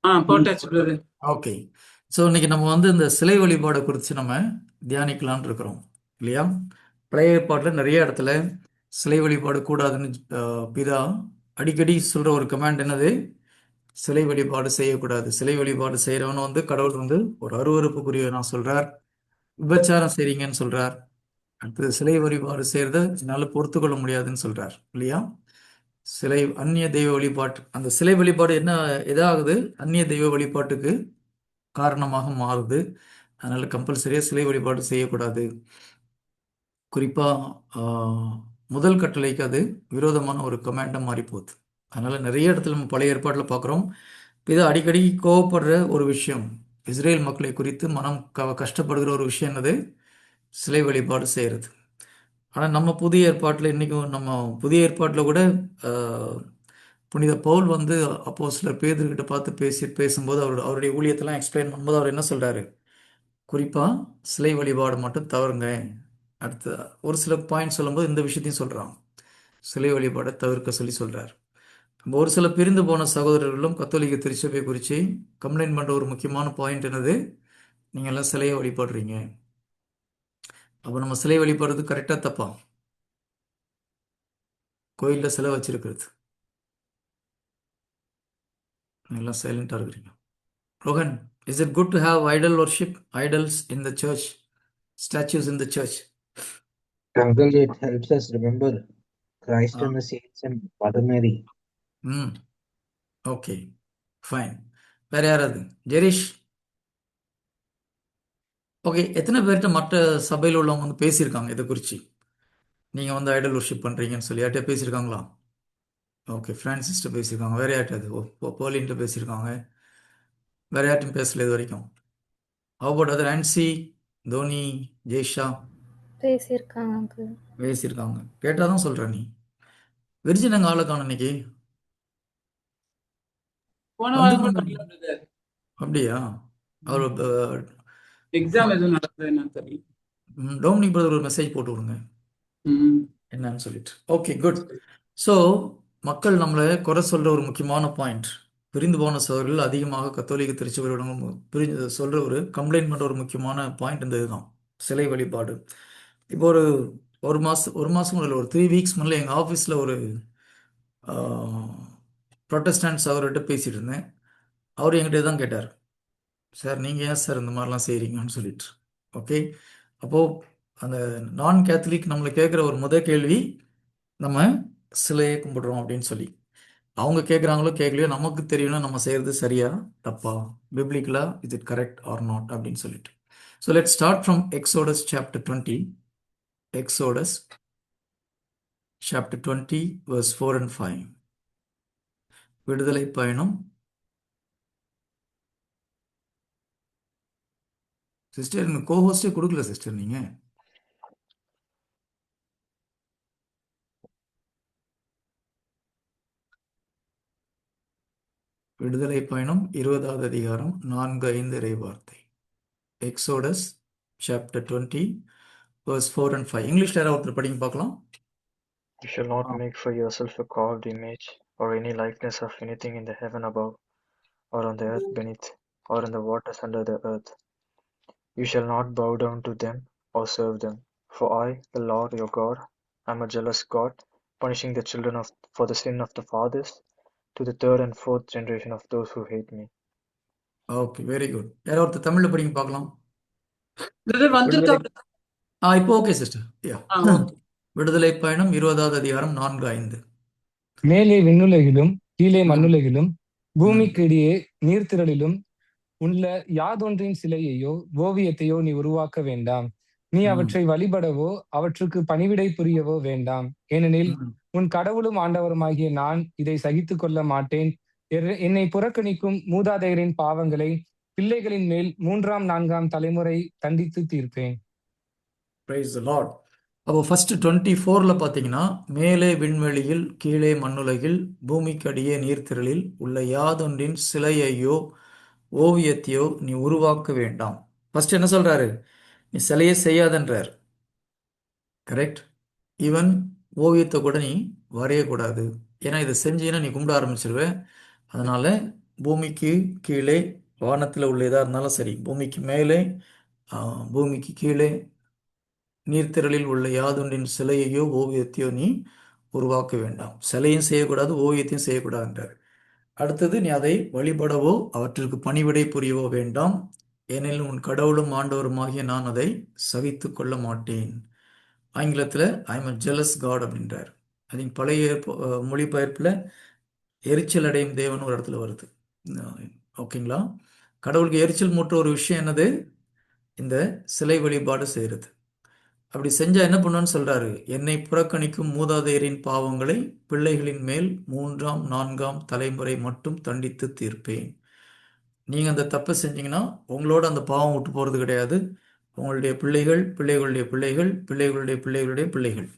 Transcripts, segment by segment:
போட்டாச்சு brother. Okay. So இன்னைக்கு நம்ம வந்து இந்த சிலை வழிபாடை குறித்து நம்ம தியானிக்கலாம்னு இருக்கிறோம் இல்லையா? பழைய ஏற்பாட்டில் நிறைய இடத்துல சிலை வழிபாடு கூடாதுன்னு பிதா அடிக்கடி சொல்கிற ஒரு கமாண்ட் என்னது? சிலை வழிபாடு செய்யக்கூடாது. சிலை வழிபாடு செய்கிறவன் வந்து கடவுள் வந்து ஒரு அருவருப்புக்குரியவனா சொல்கிறார். விபச்சாரம் செய்றீங்கன்னு சொல்கிறார். அடுத்தது சிலை வழிபாடு செய்கிறத என்னால் பொறுத்து கொள்ள முடியாதுன்னு சொல்கிறார் இல்லையா? சிலை அந்நிய தெய்வ வழிபாட்டு அந்த சிலை வழிபாடு என்ன எதாகுது? அந்நிய தெய்வ வழிபாட்டுக்கு காரணமாக மாறுது. அதனால் கம்பல்சரியாக சிலை வழிபாடு செய்யக்கூடாது. குறிப்பாக முதல் கட்டளைக்கு அது விரோதமான ஒரு கமாண்டாக மாறி போகுது. அதனால் நிறைய இடத்துல நம்ம பழைய ஏற்பாட்டில் பார்க்குறோம். இது அடிக்கடி கோவப்படுற ஒரு விஷயம். இஸ்ரேல் மக்களை குறித்து மனம் கஷ்டப்படுகிற ஒரு விஷயம் என்னது? சிலை வழிபாடு செய்கிறது. ஆனால் நம்ம புதிய ஏற்பாட்டில் இன்றைக்கும் நம்ம புதிய ஏற்பாட்டில் கூட ஆஹ், புனித பவுல் வந்து அப்போ சிலர் பேதுருக்கிட்ட பார்த்து பேசும்போது அவருடைய ஊழியத்தெல்லாம் எக்ஸ்பிளைன் பண்ணும்போது அவர் என்ன சொல்கிறாரு? குறிப்பாக சிலை வழிபாடு மட்டும் தவறுங்க. அடுத்து ஒரு சில பாயிண்ட் சொல்லும்போது இந்த விஷயத்தையும் சொல்கிறான். சிலை வழிபாடை தவிர்க்க சொல்லி சொல்கிறார். ஒரு சில பிரிந்து போன சகோதரர்களும் கத்தோலிக்க திருச்சபை குறித்து கம்ப்ளைண்ட் பண்ணுற ஒரு முக்கியமான பாயிண்ட் என்னது? நீங்கள் எல்லாம் சிலையை வழிபடுறீங்க. அப்போ நம்ம சிலை வழிபடுறது கரெக்டாக தப்பா? கோயிலில் சிலை வச்சிருக்கிறது. எல்லாம் சைலண்டாக இருக்கிறீங்க. Rohan, is it good to have Idol worship, idols in the church, statues in the church? Uncle, it helps us remember Christ and the saints and Mother Mary. ம், ஓகே, ஃபைன். வேற யாராவது? ஜெரீஷ், ஓகே. எத்தனை பேர்கிட்ட மற்ற சபையில் உள்ளவங்க வந்து பேசியிருக்காங்க இதை குறித்து? நீங்கள் வந்து ஐடல் வர்ஷிப் பண்ணுறீங்கன்னு சொல்லி யார்கிட்ட பேசியிருக்காங்களா? ஓகே, ஃப்ரான்சிஸ்ட்ட பேசியிருக்காங்க. வேற யார்கிட்ட? போலின்ட்டு பேசியிருக்காங்க. வேற யார்ட்டும் பேசல இது வரைக்கும். அவ்வளோ அதர் ஆன்சி, தோனி, ஜெய்ஷா பேசியிருக்காங்க அங்கிள். பேசியிருக்காங்க. கேட்டால் தான் சொல்கிறேன். நீ விர்ஜின் அங்கே ஆளை காணும் இன்னைக்கு. போன வந்து வாரம் கூட வரல brother. அப்படியா? அவர் எக்ஸாம் எதுவும் நடக்குது என்னன்னு தெரியல. டோமினிக் பிரதர் ஒரு மெசேஜ் போட்டு விடுங்க ம். என்னன்னு சொல்லிட்டு. Okay, good. ஸோ மக்கள் நம்மளை குறை சொல்கிற ஒரு முக்கியமான பாயிண்ட், பிரிந்து போன சோழர்கள் அதிகமாக கத்தோலிக்க திருச்சபையுடன் பிரிஞ்சு சொல்கிற ஒரு கம்ப்ளைண்ட் பண்ணுற ஒரு முக்கியமான பாயிண்ட் இந்த இதுதான், சிலை வழிபாடு. இப்போ ஒரு மாதம் முதல்ல ஒரு 3 வீக்ஸ் முன்னாடி எங்கள் ஆஃபீஸில் ஒரு ப்ரொட்டஸ்டன்ட்ஸ் அவர்கிட்ட பேசிகிட்டு இருந்தேன். அவர் என்கிட்ட தான் கேட்டார், சார் நீங்கள் ஏன் சார் இந்த மாதிரிலாம் செய்கிறீங்கன்னு சொல்லிட்டு. ஓகே, அப்போது அந்த நான் கேத்தலிக் நம்மளை கேட்குற ஒரு கேள்வி, நம்ம சிலையை கும்பிடுறோம் அப்படின்னு சொல்லி. அவங்க கேட்குறாங்களோ கேட்கலையோ நமக்கு தெரியணும் நம்ம செய்கிறது சரியா தப்பா, பிப்ளிக்கலா is it correct or not அப்படின்னு சொல்லிட்டு. So let start from Exodus chapter 20. Exodus chapter 20 verse 4 and 5. விடுதலை பயணம். சிஸ்டர் எனக்கு கோஹோஸ்டே கொடுக்கல சிஸ்டர் நீங்க. விடுதலை பயணம் 20வது அதிகாரம் 4-5 இறை வார்த்தை. Exodus chapter 20 verse 4 and 5. இங்கிலீஷ்ல யாராவது ஒருத்தர் படிங்க பார்க்கலாம். You shall not make for yourself a carved image, or any likeness of anything in the heaven above, or on the earth beneath, or in the waters under the earth. You shall not bow down to them, or serve them. For I, the Lord your God, am a jealous God, punishing the children for the sin of the fathers, to the third and fourth generation of those who hate me. Okay, very good. யாராவது ஒருத்தர் தமிழ்ல படிங்க பார்க்கலாம். brother வந்திருக்கா? இப்போ okay sister. யா, okay. விடுதலை பயணம் 20வது அதிகாரம் 4-5. மேலே விண்ணுலகிலும் கீழே ம், மண்ணுலகிலும் ம், பூமிக்கு இடையே நீர்த்திரளிலும் உள்ள யாதொன்றின் சிலையையோ ஓவியத்தையோ நீ உருவாக்க வேண்டாம். நீ ம், அவற்றை வழிபடவோ அவற்றுக்கு பணிவிடை புரியவோ வேண்டாம். ஏனெனில் ம். உன் கடவுளும் ஆண்டவருமாகிய நான் இதை சகித்துக் கொள்ள மாட்டேன். என்னை புறக்கணிக்கும் மூதாதையரின் பாவங்களை பிள்ளைகளின் மேல் 3ஆம் 4ஆம் தலைமுறை தண்டித்து தீர்ப்பேன். Praise the Lord. அப்போ ஃபர்ஸ்ட் 24ல் பார்த்தீங்கன்னா, மேலே விண்வெளியில் கீழே மண்ணுலகில் பூமிக்கு அடியே நீர்த்திரளில் உள்ள யாதொன்றின் சிலையையோ ஓவியத்தையோ நீ உருவாக்க வேண்டாம். ஃபர்ஸ்ட் என்ன சொல்றாரு? நீ சிலையை செய்யாதன்றார். கரெக்ட். ஈவன் ஓவியத்தை கூட நீ வரையக்கூடாது. ஏன்னா இதை செஞ்சீங்கன்னா நீ கும்பிட ஆரம்பிச்சிருவேன். அதனால பூமிக்கு கீழே வானத்தில் உள்ள எதாக இருந்தாலும் சரி, பூமிக்கு மேலே பூமிக்கு கீழே நீர்த்திரளில் உள்ள யாதொன்றின் சிலையையோ ஓவியத்தையோ நீ உருவாக்க வேண்டாம். சிலையும் செய்யக்கூடாது, ஓவியத்தையும் செய்யக்கூடாதுன்றார். அடுத்தது, நீ அதை வழிபடவோ அவற்றிற்கு பணிவிடை புரியவோ வேண்டாம், ஏனெனில் உன் கடவுளும் ஆண்டவருமாகிய நான் அதை சகித்து கொள்ள மாட்டேன். ஆங்கிலத்தில் I am a jealous God அப்படின்றார். அது பழைய மொழிபெயர்ப்பில் எரிச்சல் அடையும் தேவன் ஒரு இடத்துல வருது. ஓகேங்களா? கடவுளுக்கு எரிச்சல் மூட்டுற ஒரு விஷயம் என்னது? இந்த சிலை வழிபாடு செய்கிறது. அப்படி செஞ்சால் என்ன பண்ணுன்னு சொல்கிறாரு, என்னை புறக்கணிக்கும் மூதாதையரின் பாவங்களை பிள்ளைகளின் மேல் 3ஆம் 4ஆம் தலைமுறை மட்டும் தண்டித்து தீர்ப்பேன். நீங்கள் அந்த தப்பை செஞ்சீங்கன்னா உங்களோட அந்த பாவம் விட்டு போகிறது கிடையாது. உங்களுடைய பிள்ளைகள், பிள்ளைகளுடைய பிள்ளைகள், பிள்ளைகளுடைய பிள்ளைகளுடைய பிள்ளைகள்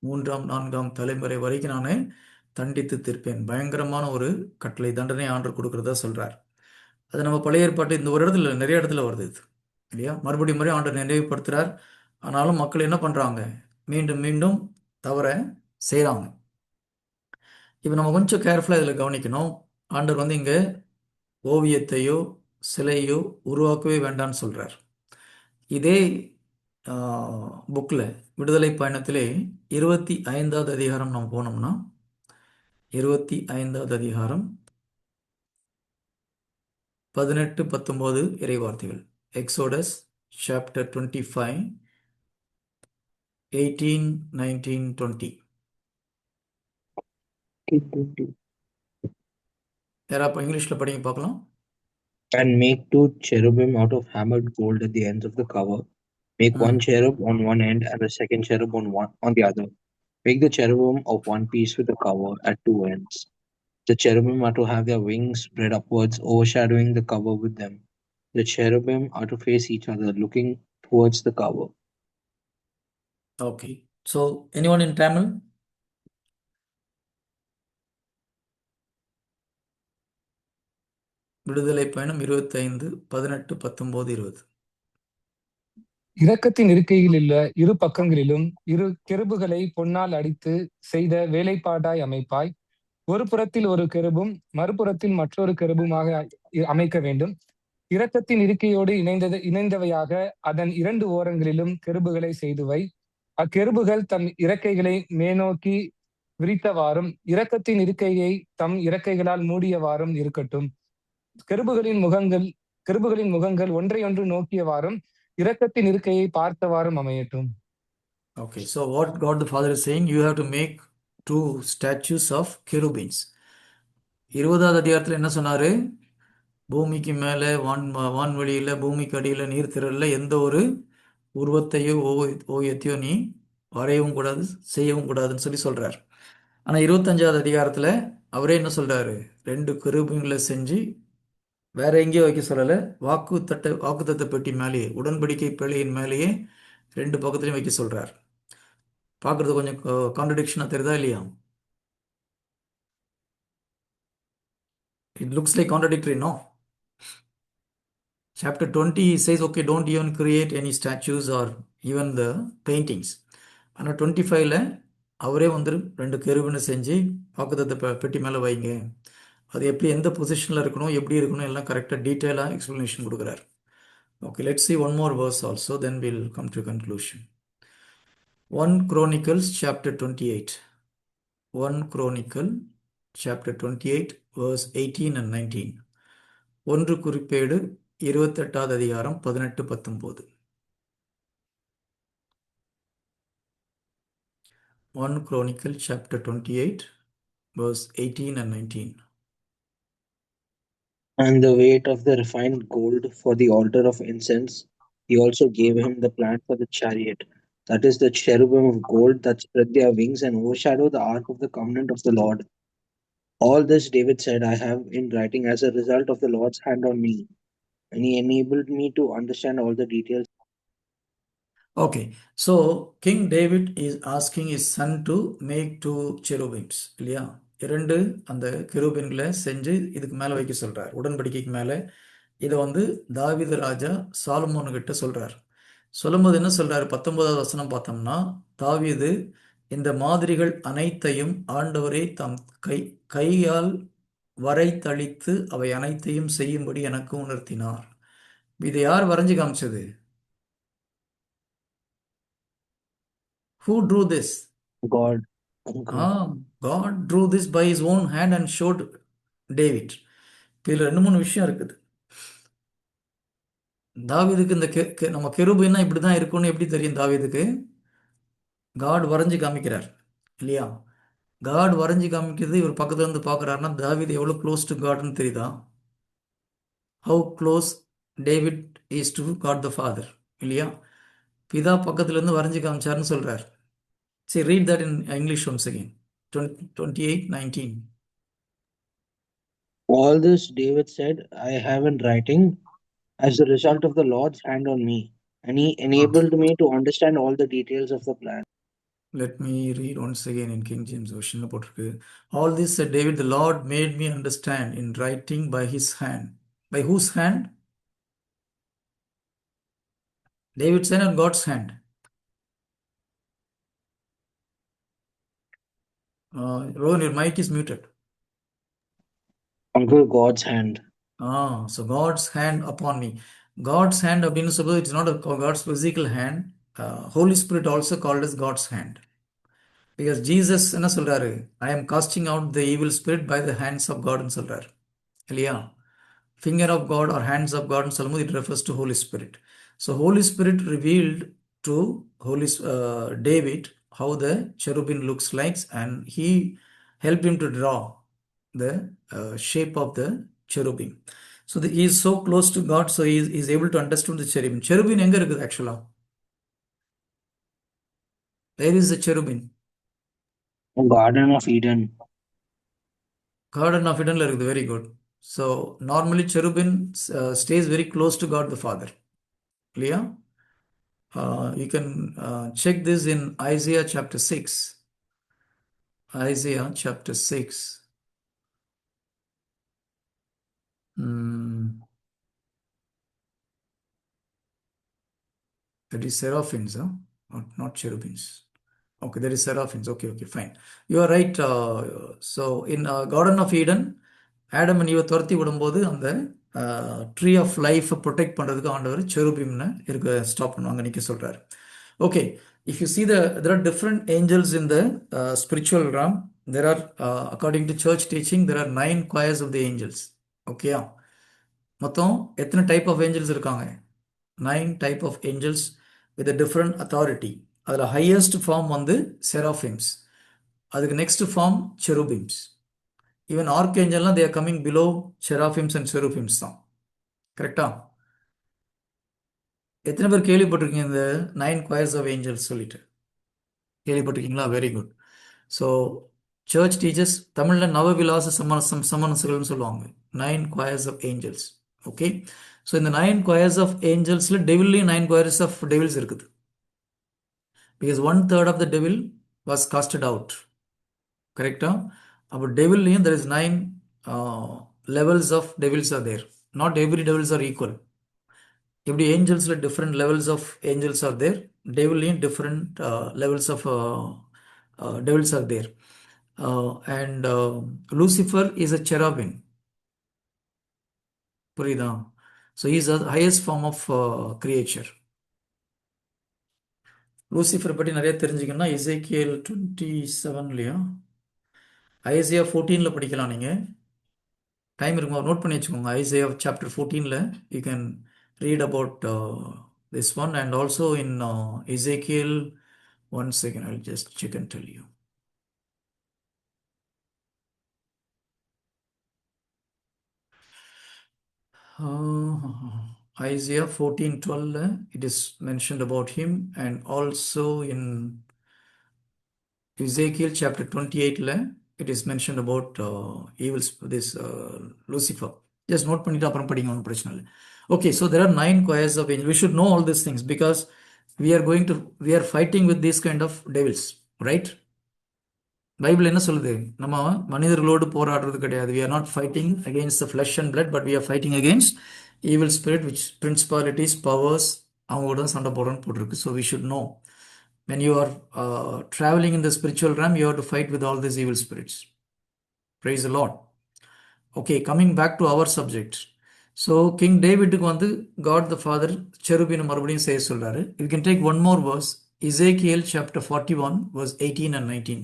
3ஆம் 4ஆம் தலைமுறை வரைக்கும் நான் தண்டித்து தீர்ப்பேன். பயங்கரமான ஒரு கட்டளை, தண்டனை ஆண்டவர் கொடுக்குறதா சொல்கிறார். அது நம்ம பழைய ஏற்பாட்டு இந்த ஒரு இடத்துல நிறைய இடத்துல வருது இது, இல்லையா? மறுபடியும் ஆண்டவர் நினைவுபடுத்துகிறார். ஆனாலும் மக்கள் என்ன பண்ணுறாங்க? மீண்டும் மீண்டும் தவற செய்கிறாங்க. இப்போ நம்ம கொஞ்சம் கேர்ஃபுல்லாக இதில் கவனிக்கணும். ஆண்டவர் இங்கே ஓவியத்தையோ சிலையோ உருவாக்கவே வேண்டான்னு சொல்கிறார். இதே புக்கில் விடுதலை பயணத்திலே 25வது அதிகாரம் நம்ம போனோம்னா, 25வது அதிகாரம் 18-19 இறைவார்த்தைகள். Exodus chapter 25 18, 19, 20. யாராப்பா இங்கிலீஷில் படிங்க பார்க்கலாம். And make 2 cherubim out of hammered gold at the ends of the cover. Make one cherub on one end and the second cherub on the other. Make the cherubim of one piece with the cover at 2 ends. The cherubim are to have their wings spread upwards, overshadowing the cover with them. The cherubim are to face each other, looking towards the cover. Okay. So, anyone in Tamil? விடுதலை பயணம் 25, 18, 19, 20. இரக்கத்தின் இருக்கையில் உள்ள இரு பக்கங்களிலும் இரு கெருபுகளை பொன்னால் அடித்து செய்த வேலைப்பாடாய் அமைப்பாய். ஒரு புறத்தில் ஒரு கெருபும் மறுபுறத்தில் மற்றொரு கெருபுமாக அமைக்க வேண்டும். இரக்கத்தின் இருக்கையோடு இணைந்தவையாக அதன் 2 ஓரங்களிலும் கெருபுகளை செய்துவை. அக்கெருபுகள் தம் இறக்கைகளை மேனோக்கி விரித்தவாறும் இரக்கத்தின் இருக்கையை தம் இறக்கைகளால் மூடியவாறும் இருக்கட்டும். கெருபுகளின் முகங்கள் ஒன்றையொன்று நோக்கியவாறும் இரக்கத்தின் இருக்கையை பார்த்தவாறும் அமையட்டும். Okay, so what God the Father is saying, you have to make 2 statues of cherubims. 20வது அதிகாரத்தில் என்ன சொன்னாரு? பூமிக்கு மேலே வான்வெளியில் பூமிக்கு அடியில் நீர்த்திரளில் எந்த ஒரு உருவத்தையோ ஓவியத்தையோ நீ வரையவும் கூடாது, செய்யவும் கூடாதுன்னு சொல்லி சொல்கிறார். ஆனால் 25வது அதிகாரத்தில் அவரே என்ன சொல்கிறாரு? 2 கெருபுங்களை செஞ்சு வேற எங்கேயோ வைக்க சொல்லலை, வாக்குத்தத்த பெட்டி மேலேயே, உடன்படிக்கை பேழையின் மேலேயே 2 பக்கத்துலையும் வைக்க சொல்கிறார். பார்க்குறது கொஞ்சம் கான்ட்ரடிக்ஷனாக தெரியுதா இல்லையா? It looks like contradictory, no? Chapter 20 says, okay, don't even create any statues or even the paintings. ஆனால் 25ல அவரே 2 கெருபுன்னு செஞ்சு வாக்குத்தத்த பெட்டி மேலே வைங்க, அது எப்படி எந்த பொசிஷனில் இருக்கணும், எப்படி இருக்கணும், எல்லாம் கரெக்டாக டீட்டெயிலாக எக்ஸ்ப்ளனேஷன் கொடுக்குறாரு. Okay, let's see one more verse also, then we'll come to a conclusion. 1 Chronicles chapter 28. 1 Chronicle chapter 28 verse 18 and 19. 1 குறிப்பேடு 28வது அதிகாரம் 18, 19. 1 Chronicle chapter 28 verse 18 and 19. And the weight of the refined gold for the altar of incense, he also gave him the plan for the chariot, that is the cherubim of gold that spread their wings and overshadow the ark of the covenant of the Lord. All this David said, I have in writing as a result of the Lord's hand on me, and he enabled me to understand all the details. Okay, so King David is asking his son to make 2 cherubims, இல்லையா? 2 அந்த கெருபின்களை செஞ்சு இதுக்கு மேலே வைக்க சொல்கிறார், உடன்படிக்கைக்கு மேலே. இதை தாவீது ராஜா சாலமோனுக்கிட்ட சொல்கிறார். சொல்லும்போது என்ன சொல்கிறார்? 19வது வசனம் பார்த்தோம்னா, தாவீது இந்த மாதிரிகள் அனைத்தையும் ஆண்டவரே தம் கையால் வரைத்தளித்து அவை அனைத்தையும் செய்யும்படி எனக்கு உணர்த்தினார். இதை யார் வரைஞ்சு காமிச்சது? Who drew this? God. Okay. God drew this by his own hand and showed David. இதில் 2-3 விஷயம் இருக்குது. தாவீதுக்கு இந்த நம்ம கெருபுன்னா இப்படி தான் இருக்கும்னு எப்படி தெரியும் தாவீதுக்கு? காட் வரைஞ்சு காமிக்கிறார் இல்லையா? காட் வரைஞ்சு காமிக்கிறது இவர் பக்கத்துல இருந்து பார்க்குறாருன்னா தாவீது எவ்வளோ க்ளோஸ் டு காட்னு தெரியுதா? How close David is to God the Father இல்லையா? பிதா பக்கத்துல இருந்து வரைஞ்சு காமிச்சாருன்னு சொல்றார். சரி, read that in English once again. 28:19. All this David said, I have in writing as the result of the Lord's hand on me, and he enabled me to understand all the details of the plan. Let me read once again in King James Version. All this said David, the Lord made me understand in writing by his hand. By whose hand? David's hand or God's hand? Rohan, your mic is muted. Uncle, God's hand. So God's hand upon me. God's hand, suppose it's not God's physical hand. Holy Spirit also called as God's hand. Because Jesus என்ன சொல்றாரு? I am casting out the evil spirit by the hands of God ன்னு சொல்றாரு இல்லையா? Finger of God or hands of God ன்னு சொல்லும்போது it refers to Holy Spirit. So Holy Spirit revealed to David how the cherubim looks like, and he helped him to draw the shape of the cherubim. So he is so close to God, so he is able to understand the cherubim. Cherubim எங்க இருக்குது actually? Where is the cherubim? Garden of Eden. Garden of Eden இருக்குது. Very good. So normally cherubim stays very close to God the Father. Clear? You can check this in Isaiah chapter 6. Isaiah chapter 6. That is seraphims, huh? Not cherubims. Okay, that is seraphims. Okay, fine. You are right. So in Garden of Eden, Adam and ஈவை துரத்தி விடும்போது அந்த tree of லைஃப்பை protect பண்ணுறதுக்கு ஆண்டவர் செருபிம்னு இருக்க stop பண்ணுவாங்க நிற்க சொல்கிறார். Okay, if you see there are different angels in the spiritual realm. There are, according to church teaching, there are 9 choirs of the angels. ஓகேயா? மொத்தம் எத்தனை டைப் ஆஃப் ஏஞ்சல்ஸ் இருக்காங்க? 9 type of angels with different authority. அதில் highest form வந்து seraphims, அதுக்கு next form cherubims. Even ஆர்க்ஏஞ்சல்லாம் they are coming below seraphims and cherubims தான். கரெக்டா? எத்தனை பேர் கேள்விப்பட்டிருக்கீங்க இந்த 9 choirs of angels சொல்லிட்டு? கேள்விப்பட்டிருக்கீங்களா? Very good. So church teachers தமிழில் நவவிலாச சமரசங்கள்னு சொல்லுவாங்க. 9 choirs of angels. Okay, so இந்த 9 choirs of angelsல டெவில்லையும் 9 choirs of devils இருக்குது. Because 1/3 of the devil was casted out. கரெக்டா? அப்போ டெவில்லையும் there is 9 levels of devils are there. Not every devils are equal. எப்படி ஏஞ்சல்ஸ்ல different levels of angels are there, டெவில்லையும் different levels of devils are there. And Lucifer is a cherubim. புரியுதா? So he is the highest form of creature. Lucifer பற்றி நிறைய தெரிஞ்சுக்கணும்னா எசேக்கியேல் 27 Isaiah 14 படிக்கலாம். நீங்கள் time இருக்கும்போது நோட் பண்ணி வச்சுக்கோங்க. Isaiah chapter 14 you can read about this one, and also in Ezekiel. One second, I'll just check and tell you. Isaiah 14:12 it is mentioned about him, and also in Ezekiel chapter 28 it is mentioned about Lucifer. Just note பண்ணிட்டு அப்புறம் படிங்க, ஒன்றும் பிரச்சனை இல்லை. Okay, so there are 9 choirs of angels. We should know all these things because we are fighting with these kind of devils, right? Bible என்ன சொல்லுது? நம்ம மனிதர்களோடு போராடுறது கிடையாது. We are not fighting against the flesh and blood, but we are fighting against evil spirit, which principalities, powers, அவங்களோட தான் சண்டை போடுறோன்னு போட்டிருக்கு. So we should know. When you are traveling in the spiritual realm, you have to fight with all these evil spirits. Praise the Lord. Okay, coming back to our subject. So king டேவிட்டுக்கு வந்து God the Father செருபின்னு மறுபடியும் செய்ய சொல்றாரு. You can take one more verse, Ezekiel chapter 41 verse 18 and 19.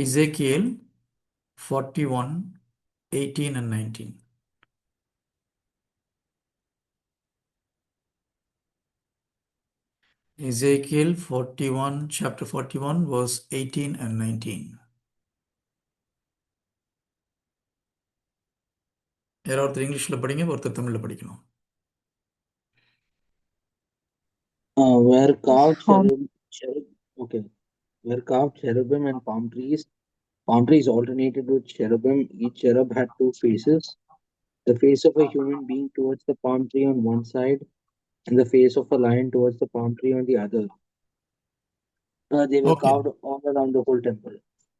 Ezekiel 41 18 and 19. Ezekiel 41 chapter 41 verse 18 and 19. யாராவது ஒருத்தர் இங்கிலீஷில் படிங்க, ஒருத்தர் தமிழில் படிக்கணும். Where carved okay. Where carved cherubim and palm trees alternated with cherubim. Each cherub had two faces. The face of a human being towards the palm tree on one side, and the face of a lion towards the palm tree on the other. They were okay carved all around the whole temple.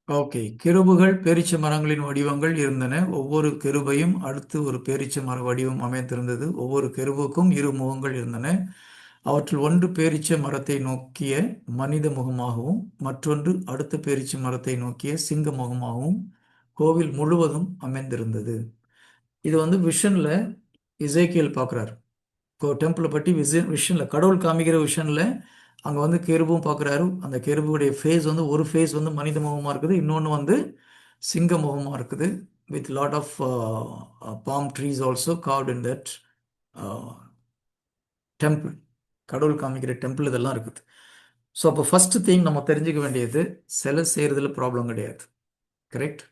Okay, கிருபுகள் பேரீச்ச மரங்களின் வடிவங்கள் இருந்தன. ஒவ்வொரு கிருபையும் அடுத்து ஒரு பேரீச்ச மர வடிவம் அமைந்திருந்தது. ஒவ்வொரு கிருபுக்கும் இரு முகங்கள் இருந்தன. அவற்றில் ஒன்று பேரீச்ச மரத்தை நோக்கிய மனித முகமாகவும் மற்றொன்று அடுத்த பேரீச்ச மரத்தை நோக்கிய சிங்க முகமாகவும் கோவில் முழுவதும் அமைந்திருந்தது. இது வந்து விஷன்ல இசைக்கியல் பார்க்குறாரு. டெம்பிளை பற்றி விஷனில் கடவுள் காமிக்கிற விஷனில் அங்கே வந்து கெருபும் பார்க்குறாரு. அந்த கெருபுடைய ஃபேஸ் வந்து ஒரு ஃபேஸ் வந்து மனித முகமாக இருக்குது, இன்னொன்று வந்து சிங்க முகமாக இருக்குது. With lot of palm trees also carved in that temple. கடவுள் காமிக்கிற டெம்பிள் இதெல்லாம் இருக்குது. ஸோ அப்போ ஃபஸ்ட்டு திங் நம்ம தெரிஞ்சுக்க வேண்டியது, சிலை செய்கிறதுல ப்ராப்ளம் கிடையாது. கரெக்ட்?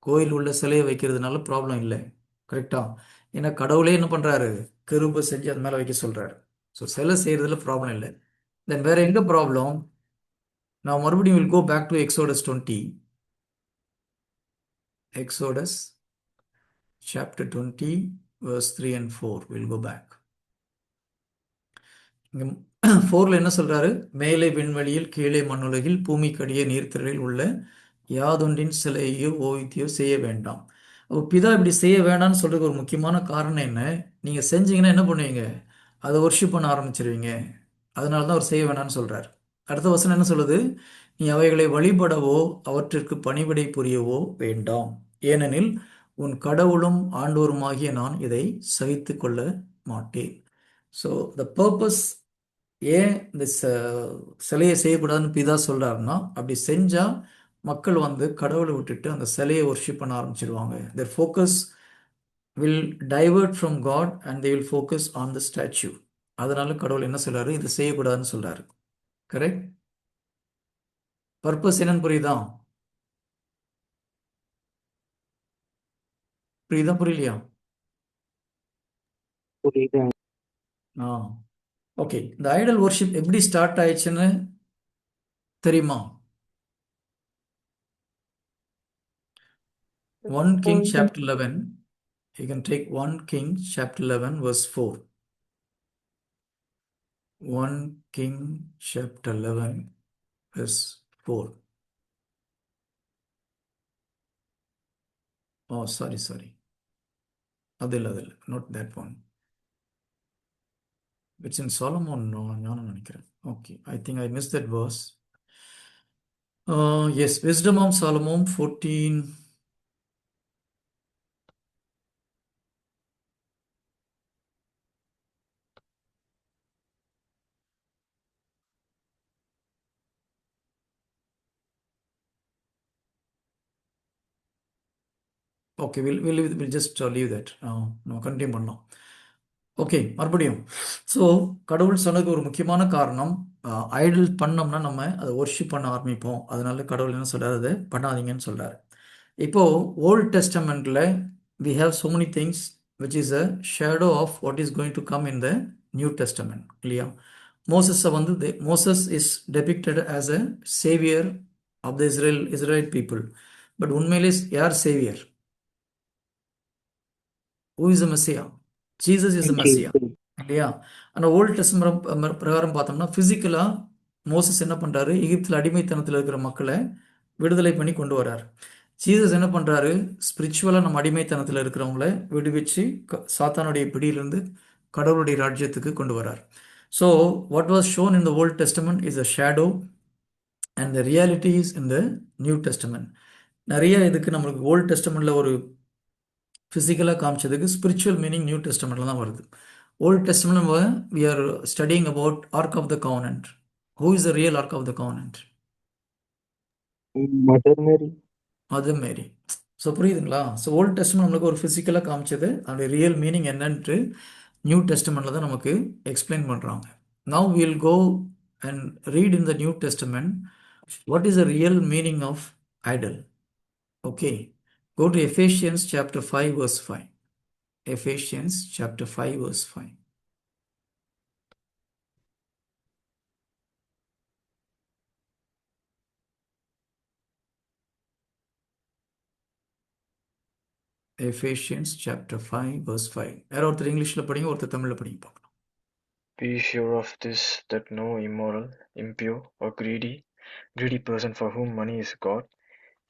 கோயில் உள்ள சிலையை வைக்கிறதுனால ப்ராப்ளம் இல்லை. கரெக்டா? ஏன்னா கடவுளே என்ன பண்ணுறாரு, கெருபை செஞ்சு அது மேலே வைக்க சொல்கிறாரு. ஸோ சிலை செய்கிறதுல ப்ராப்ளம் இல்லை. தென் வேறு எங்கே ப்ராப்ளம்? நான் மறுபடியும் will go back to Exodus 20. Exodus chapter 20 verse 3 and 4. We'll go back. இங்கே 4ல் என்ன சொல்கிறாரு? மேலே விண்வெளியில் கீழே மண்ணுலகில் பூமிக்கடியே நீர்த்திரளில் உள்ள யாதொன்றின் சிலையோ ஓவியத்தையோ செய்ய வேண்டாம். அப்போ பிதா இப்படி செய்ய வேண்டாம்னு சொல்கிறதுக்கு ஒரு முக்கியமான காரணம் என்ன? நீங்கள் செஞ்சீங்கன்னா என்ன பண்ணுவீங்க? அதை ஒர்ஷிப் பண்ண ஆரம்பிச்சிருவீங்க. அதனால தான் அவர் செய்ய வேண்டாம்னு சொல்கிறார். அடுத்த வசனம் என்ன சொல்லுது? நீ அவைகளை வழிபடவோ அவற்றிற்கு பணிவிடை புரியவோ வேண்டாம், ஏனெனில் உன் கடவுளும் ஆண்டோருமாகிய நான் இதை சகித்து கொள்ள மாட்டேன். ஸோ த பர்பஸ், ஏன் இந்த சிலையை செய்யக்கூடாதுன்னு பிதா சொல்கிறாருன்னா, அப்படி செஞ்சால் மக்கள் வந்து கடவுளை விட்டுட்டு அந்த சிலையை ஒர்ஷிப் பண்ண ஆரம்பிச்சிருவாங்க. their focus will divert from God and they will focus on the statue. அதனால கடவுள் என்ன சொல்றாரு? இது செய்யக்கூடாதுன்னு சொல்றாரு. கரெக்ட்? பர்பஸ் என்னன்னு புரியுதா? புரியலையா? ஓகே, இந்த ஐடல் வர்ஷிப் எப்படி ஸ்டார்ட் ஆயிடுச்சுன்னு தெரியுமா? 1 King chapter 11. You can take 1 King chapter 11 verse 4. 1 King chapter 11 verse 4. Oh, sorry. அதில் not that one. It's in Solomon. No, ஞானம் நினைக்கிறேன். Okay, I think I missed that verse. Yes, Wisdom of Solomon 14. Okay, will just leave that. நம்ம continue பண்ணலாம். Okay, மறுபடியும். So கடவுள் சொன்னதுக்கு ஒரு முக்கியமான காரணம், ஐடல் பண்ணோம்னா நம்ம அதை ஒர்ஷிப் பண்ண ஆரம்பிப்போம். அதனால கடவுள் என்ன சொல்கிறார்? அதை பண்ணாதீங்கன்னு சொல்கிறார். இப்போது volt டெஸ்டமெண்ட்டில் we have so many things which is a shadow of what is going to come in the New Testament. இல்லையா? மோசஸை வந்து Moses is depicted as a savior of the Israelite people. But உண்மையிலே யார் Xavier? Who is the Messiah? Jesus is the Messiah. இல்லையா? ஆனால் old testament பிரகாரம் பார்த்தோம்னா ஃபிசிக்கலாக Moses என்ன பண்ணுறாரு? எகிப்தில் அடிமைத்தனத்தில் இருக்கிற மக்களை விடுதலை பண்ணி கொண்டு வர்றார். ஜீசஸ் என்ன பண்ணுறாரு? ஸ்பிரிச்சுவலாக நம்ம அடிமைத்தனத்தில் இருக்கிறவங்கள விடுவிச்சு சாத்தானுடைய பிடியிலிருந்து கடவுளுடைய ராஜ்யத்துக்கு கொண்டு வர்றார். So what was shown in the Old Testament is a shadow and the reality is in the New Testament. நிறைய இதுக்கு நம்மளுக்கு ஓல்ட் டெஸ்டமெண்ட்டில் ஒரு ஃபிசிக்கலாக காமிச்சதுக்கு ஸ்பிரிச்சுவல் மீனிங் நியூ டெஸ்டமெண்ட்டில் தான் வருது. ஓல்ட் டெஸ்டமெண்ட் நம்ம we are studying about Ark of the Covenant. Who is the real Ark of the Covenant? Mother Mary. Mother Mary. So புரியுதுங்களா? ஸோ ஓல்ட் டெஸ்டமெண்ட் நம்மளுக்கு ஒரு ஃபிசிக்கலாக காமிச்சது, அதோடைய ரியல் மீனிங் என்னன்ட்டு நியூ டெஸ்டமெண்ட்டில் தான் நமக்கு எக்ஸ்பிளைன் பண்ணுறாங்க. Now will go and read in the New Testament what is the real meaning of idol. Okay, go to Ephesians chapter 5 verse 5. Ephesians chapter 5 verse 5. Ephesians chapter 5 verse 5. யாரோ ஒருத்தர் இங்கிலீஷில் படிங்க, ஒருத்தர் தமிழில் படிங்க பார்க்கலாம். Be sure of this, that no immoral, impure, or greedy person for whom money is God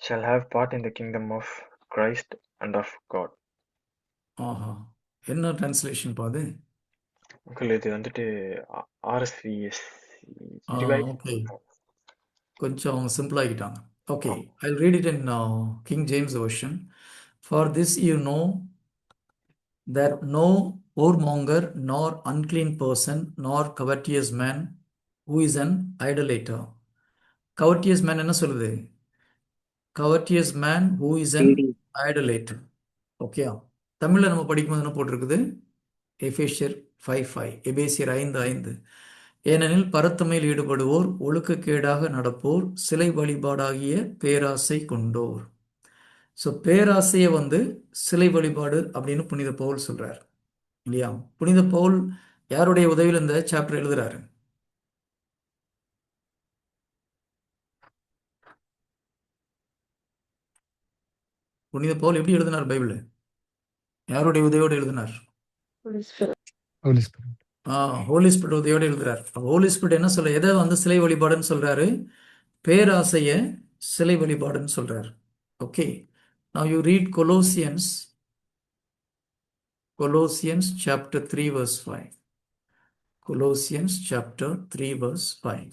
shall have part in the kingdom of Christ and of God. ஆஹா, என்ன translation பாது? Uncle, இது வந்துட்டு RSVS ஓகே, கொஞ்சம் சிம்பிளாகிட்டாங்க. Okay, I read it in King James version. For this you know that no whoremonger, nor unclean person, nor covetous man who is an idolater. Covetous man என்ன சொல்லுது? Covetous man who is an Greedy. idolater. Okay, தமிழில் நம்ம படிக்கும்போது என்ன போட்டிருக்குது? எபேசியர் 5:5, எபேசியர் 5:5. ஏனெனில் பரத்தமையில் ஈடுபடுவோர், ஒழுக்கக்கேடாக நடப்போர், சிலை வழிபாடாகிய பேராசை கொண்டோர். ஸோ பேராசையை சிலை வழிபாடு அப்படின்னு புனித பவுல் சொல்றார் இல்லையா? புனித பவுல் யாருடைய உதவியில் இந்த சாப்டர் எழுதுறாரு? புனித பவுல் எப்படி எழுதினார் பைபிள்? யாருடைய உதவியோடு எழுதினார்? Holy Spirit. ஹோலி ஸ்பிரிட் உதவியோடு எழுதுறார். ஹோலி ஸ்பிரிட் என்ன சொல்ற? எதை சிலை வழிபாடுன்னு சொல்றாரு? பேராசைய சிலை வழிபாடுன்னு சொல்றாரு. Okay, now you read Colossians chapter 3 verse 5. Colossians chapter 3 verse 5.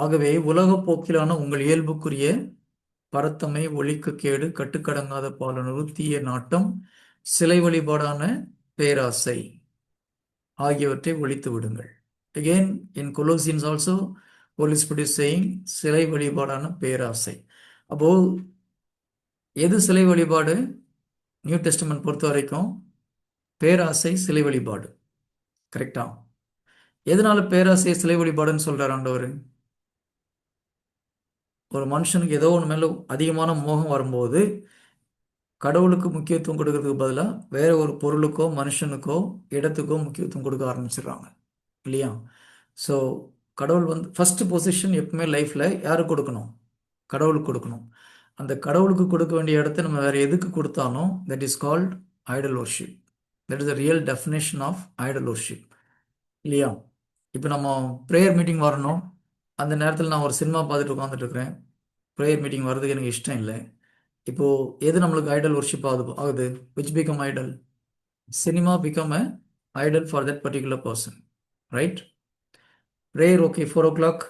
ஆகவே உலகப் போக்கிலான உங்கள் இயல்புக்குரிய பரத்தமை, ஒழிக்கக்கேடு, கட்டுக்கடங்காத பாலுணர்வு, தீய நாட்டம், சிலை வழிபாடான பேராசை ஆகியவற்றை ஒழித்து விடுங்கள். Again in Colossians also Holy Spirit is saying சிலை வழிபாடான பேராசை. அப்போ எது சிலை வழிபாடு? நியூ டெஸ்டமெண்ட் பொறுத்த வரைக்கும் பேராசை சிலை வழிபாடு. கரெக்டா? எதனால பேராசை சிலை வழிபாடுன்னு சொல்றார் ஆண்டவர்? ஒரு மனுஷனுக்கு ஏதோ ஒன்று மேலே அதிகமான மோகம் வரும்போது கடவுளுக்கு முக்கியத்துவம் கொடுக்கறதுக்கு பதிலாக வேற ஒரு பொருளுக்கோ மனுஷனுக்கோ இடத்துக்கோ முக்கியத்துவம் கொடுக்க ஆரம்பிச்சிடுறாங்க இல்லையா? ஸோ கடவுள் ஃபர்ஸ்ட் பொசிஷன் எப்பவுமே லைஃப்பில் யாருக்கு கொடுக்கணும்? கடவுளுக்கு கொடுக்கணும். அந்த கடவுளுக்கு கொடுக்க வேண்டிய இடத்த நம்ம வேற எதுக்கு கொடுத்தாலும் that is called idol worship. That is the real definition of idol worship இல்லையா? இப்போ நம்ம ப்ரேயர் மீட்டிங் வரணும், அந்த நேரத்தில் நான் ஒரு சினிமா பார்த்துட்டு உட்காந்துட்டு இருக்கிறேன், ப்ரேயர் மீட்டிங் வர்றதுக்கு எனக்கு இஷ்டம் இல்லை. இப்போது எது நம்மளுக்கு ஐடல் வர்ஷிப் ஆகுது? Which become Idol? Cinema become a Idol for that particular person, right? Prayer okay, 4 o'clock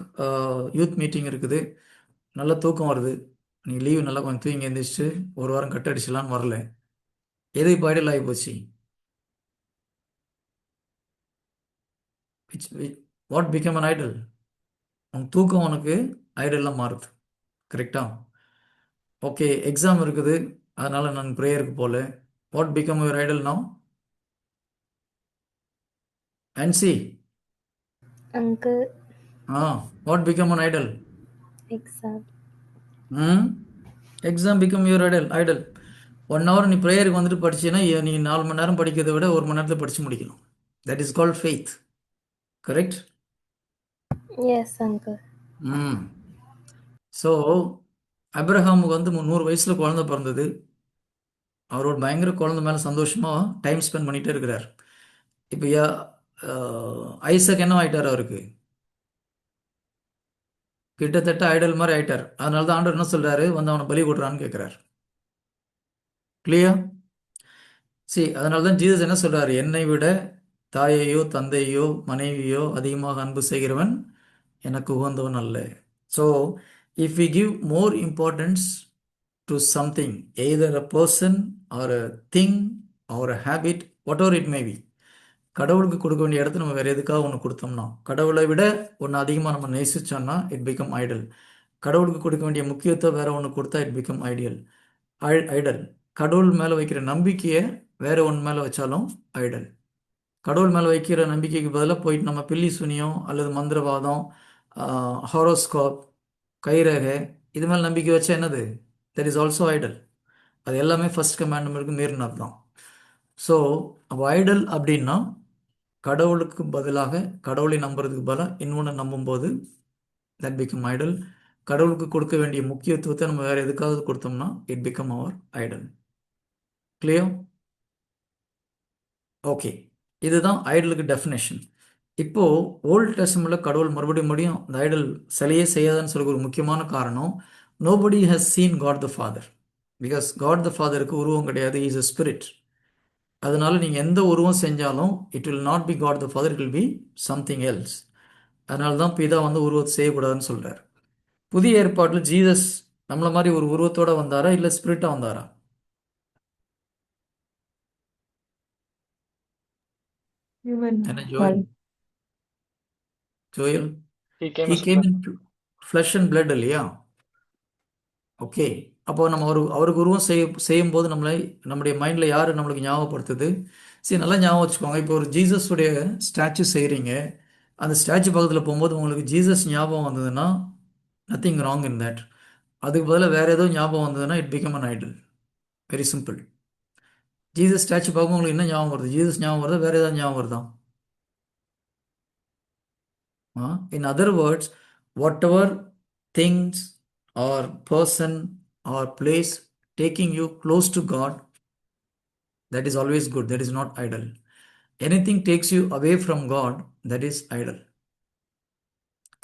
youth meeting இருக்குது, நல்லா தூக்கம் வருது, நீ லீவு நல்லா கொஞ்சம் தூங்கி எழுந்திரிச்சிட்டு ஒரு வாரம் கட் அடிச்சலான்னு வரல. எது இப்போ ஐடல் ஆகி போச்சு? What become an Idol? உன் தூக்கம் உனக்கு ஐடல்லாம் மாறுது. கரெக்டா? ஓகே, எக்ஸாம் இருக்குது, அதனால நான் ப்ரேயருக்கு போகல. What become your idol now? அன்சி, Uncle, what become an idol? exam. Exam become your idol. 1 hour நீ ப்ரேயருக்கு வந்துட்டு படிச்சீன்னா நீ 4 மணி நேரம் படிக்கிறதை விட 1 மணி நேரத்தில் படிச்சு முடிக்கணும். That is called faith. Correct? Yes, uncle. ஸோ அப்ரஹாமுக்கு 100 வயசில் குழந்தை பிறந்தது. அவரோட பயங்கர குழந்தை மேலே சந்தோஷமாக டைம் ஸ்பெண்ட் பண்ணிகிட்டே இருக்கிறார். இப்போ ஐசக் என்ன ஆயிட்டார்? அவருக்கு கிட்டத்தட்ட ஐடல் மாதிரி ஆயிட்டார். அதனால தான் ஆண்டவர் என்ன சொல்கிறாரு? அவனை பலி கொடுறான்னு கேட்குறாரு. கிளியர்? அதனால தான் ஜீசஸ் என்ன சொல்கிறாரு? என்னை விட தாயையோ தந்தையோ மனைவியோ அதிகமாக அன்பு செய்கிறவன் எனக்கு உகந்தவன் அல்ல. So if we give more importance to something, either a person or a thing or a habit, whatever it may be. கடவுளுக்கு கொடுக்க வேண்டிய இடத்த நம்ம வேற எதுக்காக ஒன்று கொடுத்தோம்னா, கடவுளை விட ஒன்று அதிகமாக நம்ம நேசிச்சோம்னா இட் பிகம் ஐடல். கடவுளுக்கு கொடுக்க வேண்டிய முக்கியத்துவம் வேற ஒன்று கொடுத்தா இட் பிகம் ஐடல். கடவுள் மேலே வைக்கிற நம்பிக்கையை வேற ஒன்று மேலே வச்சாலும் ஐடல். கடவுள் மேலே வைக்கிற நம்பிக்கைக்கு பதிலாக போயிட்டு நம்ம பில்லி சுனியம் அல்லது மந்திரவாதம், ஹாரோஸ்கோப், கைரேகை இது மேலே நம்பிக்கை வச்சா என்னது? That is also Idol. அது எல்லாமே ஃபர்ஸ்ட் கமாண்ட்மெண்ட்டுக்கு மீறினது தான். ஸோ அப்போ ஐடல் அப்படின்னா கடவுளுக்கு பதிலாக கடவுளை நம்புறதுக்கு பதிலாக இன்னொன்று நம்பும்போது தட் பிகம் ஐடல். கடவுளுக்கு கொடுக்க வேண்டிய முக்கியத்துவத்தை நம்ம வேற எதுக்காவது கொடுத்தோம்னா it become our idol. Clear? Okay, இதுதான் ஐடலுக்கு டெஃபினேஷன். இப்போ ஓல்ட் டெஸ்டமெண்ட்ல கடவுள் மறுபடியும் இந்த ஐடல் சிலையே செய்யாதுன்னு சொல்லி ஒரு முக்கியமான காரணம், nobody has seen God the Father. Because God the ஃபாதருக்கு உருவம் கிடையாது, இஸ் a ஸ்பிரிட். அதனால நீங்கள் எந்த உருவம் செஞ்சாலும் it will not be God the Father, it will be something else. அதனால தான் பிதா வந்து உருவத்தை செய்யக்கூடாதுன்னு சொல்கிறார். புதிய ஏற்பாட்டில் ஜீசஸ் நம்மள மாதிரி ஒரு உருவத்தோட வந்தாரா இல்லை ஸ்பிரிட்டாக வந்தாரா? என்ன Joel? Joel He came he as a came flesh. in flesh and blood இல்லையா? ஓகே, அப்போ நம்ம அவருக்கு உருவம் செய்யும்போது நம்முடைய மைண்டில் யார் நம்மளுக்கு ஞாபகப்படுத்துது? சரி, நல்லா ஞாபகம் வச்சுக்கோங்க. இப்போ ஒரு ஜீசஸுடைய ஸ்டாச்சு செய்கிறீங்க, அந்த ஸ்டாச்சு பக்கத்தில் போகும்போது உங்களுக்கு ஜீசஸ் ஞாபகம் வந்ததுன்னா நத்திங் ராங் இன் தட். அதுக்கு பதிலாக வேறு ஏதோ ஞாபகம் வந்ததுன்னா it become an Idol. Very simple. Jesus statue பார்க்கும்போது உங்களுக்கு என்ன ஞாபகம் வருது? ஜீசஸ் ஞாபகம் வருதா, வேறு ஏதாவது ஞாபகம் வருதா? In other words, whatever things or person or place taking you close to God, that is always good. That is not idol. Anything takes you away from God, that is idol.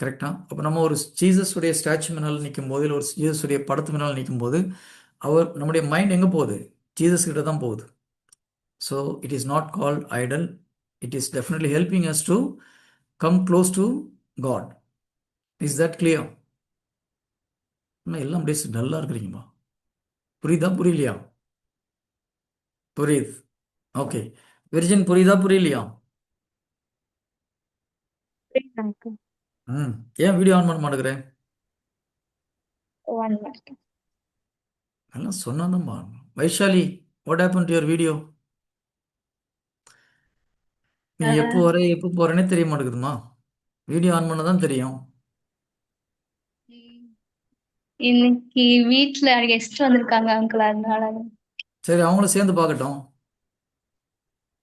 கரெக்டா? அப்போ நம்ம ஒரு ஜீசஸுடைய statue முன்னால் நிற்கும் போது, இல்லை ஒரு ஜீசஸுடைய படத்து முன்னால் நிற்கும் போது நம்முடைய மைண்ட் எங்கே போகுது? ஜீசஸ் கிட்ட தான் போகுது. So it is not called idol. It is definitely helping us to come close to God. Is that clear? எல்லாம் அப்படியே டல்லாக இருக்கிறீங்கப்பா. புரியுதா புரியலையா? புரியுது. ஓகே, விர்ஜின் புரியுதா புரியலையா? uncle. ஏன் வீடியோ ஆன் பண்ண மாட்டேங்கிறேன்? One minute. எல்லாம் சொன்னாதான்ப்பா. Vaishali, what happen to your video? நீ எப்போ வர எப்போ போறேன்னே தெரிய மாட்டேங்குதுமா. வீடியோ ஆன் பண்ண தான் தெரியும். இன்னைக்கு வீட்ல கெஸ்ட் வந்திருக்காங்க அங்கிள், அதனால சரி, அவங்களும் சேர்ந்து பார்க்கட்டும்.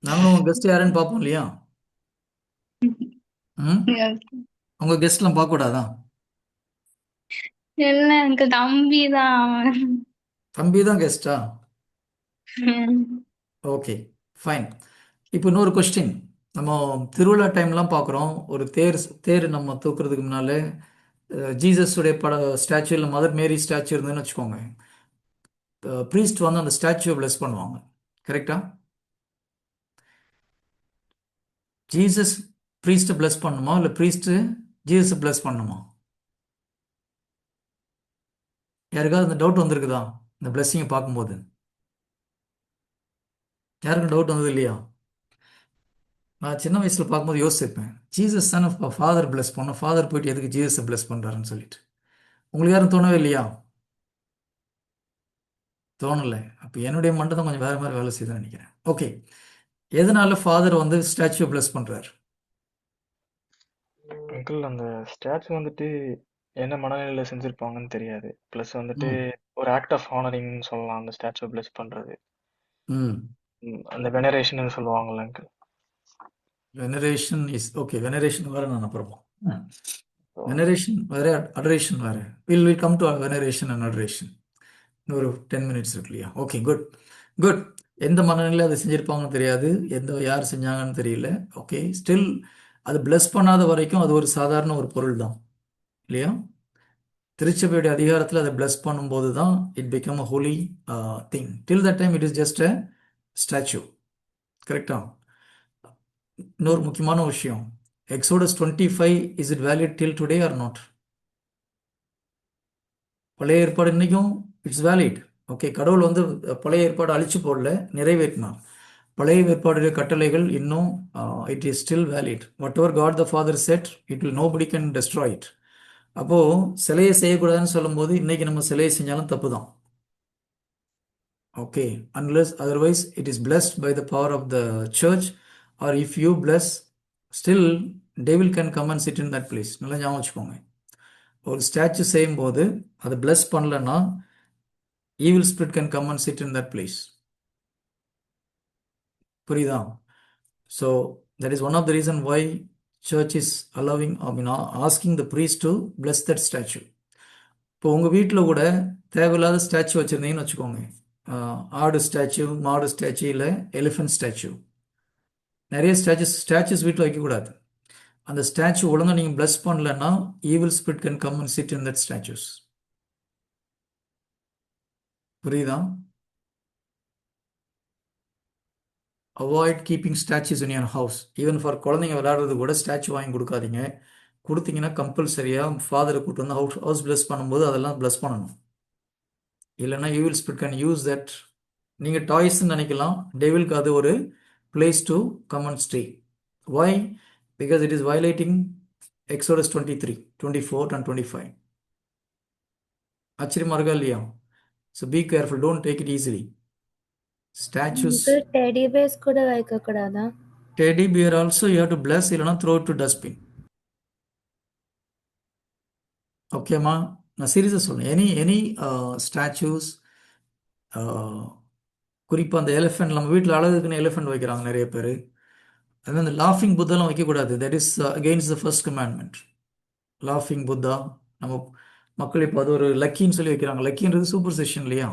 நாங்களும் உங்கள் கெஸ்ட் யாருன்னு பார்ப்போம் இல்லையா? ம் உங்கள் கெஸ்ட்லாம் பார்க்கக்கூடாதா? இல்ல அங்கிள், தம்பி தான் அவன். தம்பி தான் கெஸ்டா? Okay, fine. இப்போ இன்னொரு கொஸ்டின். நம்ம திருவிழா டைம்லாம் பார்க்குறோம், ஒரு தேர் நம்ம தூக்குறதுக்கு முன்னாலே ஜீசஸுடைய ஸ்டாச்சு இல்லை மதர் மேரி ஸ்டாச்சு இருந்ததுன்னு வச்சுக்கோங்க, ப்ரீஸ்ட் வந்து அந்த ஸ்டாச்சுவை பிளஸ் பண்ணுவாங்க. கரெக்டா? ஜீசஸ் ப்ரீஸ்ட்டை பிளஸ் பண்ணுமா இல்லை ப்ரீஸ்ட்டு ஜீசஸை பிளஸ் பண்ணுமா? யாருக்காவது இந்த டவுட் வந்திருக்குதா இந்த பிளஸ்ஸிங்கை பார்க்கும்போது? யாருக்கும் டவுட் வந்தது இல்லையா? நான் சின்ன வயசில் பார்க்கும்போது யோசிச்சிருப்பேன், ஜீசஸ் தானே ஃபாதர் பிளஸ் பண்ணோம், ஃபாதர் போயிட்டு எதுக்கு ஜீசஸை பிளஸ் பண்ணுறாருன்னு சொல்லிட்டு. உங்களுக்கு யாரும் தோணவே இல்லையா? தோணலை. அப்போ என்னுடைய மண்டை தான் கொஞ்சம் வேறு மாதிரி வேலை செய்யுதுன்னு நினைக்கிறேன். ஓகே, எதனால ஃபாதர் வந்து ஸ்டாச்சுவை பிளஸ் பண்ணுறாரு? அங்கிள், அந்த ஸ்டாச்சு வந்துட்டு என்ன மனநிலையில செஞ்சிருப்பாங்கன்னு தெரியாது. ப்ளஸ் வந்துட்டு ஒரு ஆக்ட் ஆஃப் ஹானரிங்னு சொல்லலாம் அந்த ஸ்டாச்சுவை பிளஸ் பண்றது. ம் அந்த வெனரேஷன் சொல்லுவாங்கல்ல அங்கிள். வெனரேஷன் is okay. வெனரேஷன் வேறு நான் அப்புறமா. வெனரேஷன் வேறு, அடரேஷன் வேறு. Will come to வெனரேஷன் and adoration. ஒரு 10 minutes இருக்கு இல்லையா? Okay, good good. எந்த மனநிலையில் அதை செஞ்சுருப்பாங்கன்னு தெரியாது, யார் செஞ்சாங்கன்னு தெரியல. ஓகே, ஸ்டில் அது பிளஸ் பண்ணாத வரைக்கும் அது ஒரு சாதாரண ஒரு பொருள் தான் இல்லையா? திருச்சபையுடைய அதிகாரத்தில் அதை பிளஸ் பண்ணும்போது தான் it become a holy thing. Till that time it is just a statue. கரெக்டா? இன்னொரு முக்கியமான விஷயம், Exodus 25 is it valid till today or not? பழைய ஏற்பாடு இன்னைக்கும் இட்ஸ் வேலிட். ஓகே, கடவுள் வந்து பழைய ஏற்பாடு அழிச்சு போடல, நிறைவேற்றினார். பழைய ஏற்பாடுடைய கட்டளைகள் இன்னும் it is still valid. What ever God the father said it will nobody can destroy it. அப்போது சிலையை செய்யக்கூடாதுன்னு சொல்லும்போது இன்னைக்கு நம்ம சிலையை செஞ்சாலும் தப்பு தான். Okay, unless otherwise it is blessed by the power of the church, or if you bless, still devil can come and sit in that place. நல்லா ஞாபகம் வச்சுக்கோங்க. ஒரு ஸ்டாச்சு செய்யும்போது அதை bless பண்ணலன்னா evil spirit can come and sit in that place. புரியுதா? So that is one of the reason why church is allowing, asking the priest to bless that statue. இப்போ உங்கள் வீட்டில் கூட தேவையில்லாத ஸ்டாச்சு வச்சுருந்தீங்கன்னு வச்சுக்கோங்க. ஆடு ஸ்டாச்சு, மாடு ஸ்டாச்சு, இல்லை எலிஃபென்ட் ஸ்டாச்சு, நிறைய ஸ்டாச்சுஸ் வீட்டில் வைக்கக்கூடாது. அந்த ஸ்டாச்சு ஒழுங்காக நீங்கள் பிளஸ் பண்ணலன்னா evil spirit can come and sit in that statues. புரியுதா? Avoid keeping statues in your house. Even for குழந்தைங்க விளையாடுறது கூட ஸ்டாச்சு வாங்கி கொடுக்காதீங்க. கொடுத்தீங்கன்னா கம்பல்சரியாக ஃபாதரை கூப்பிட்டு வந்து ஹவுஸ் பிளஸ் பண்ணும்போது அதெல்லாம் பிளஸ் பண்ணணும். இல்லைன்னா evil spirit can use that. நீங்கள் டாய்ஸ்ன்னு நினைக்கலாம், டெவிலுக்கு அது ஒரு place to come and stay. Why? Because it is violating Exodus 23, 24 and 25. ஆச்சரியமா இருக்கா இல்லையா? So be careful, don't take it easily. Statues, uncle teddy bears கூட வைக்க கூடாதா? teddy bear also you have to bless, இல்லைன்னா throw it to dustbin. ஓகேம்மா, நான் சீரியஸாக சொல்றேன். எனி ஸ்டாச்சூஸ், குறிப்பாக அந்த எலிஃபென்ட், நம்ம வீட்டில் அழகுக்குன்னு எலிஃபென்ட் வைக்கிறாங்க நிறைய பேர். அது அந்த லாஃபிங் புத்தெல்லாம் வைக்கக்கூடாது. That is against the first commandment. லாஃபிங் புத்தா நம்ம மக்கள் இப்போ அது ஒரு லக்கின்னு சொல்லி வைக்கிறாங்க. லக்கின்றது சூப்பர்ஸ்டிஷன் இல்லையா?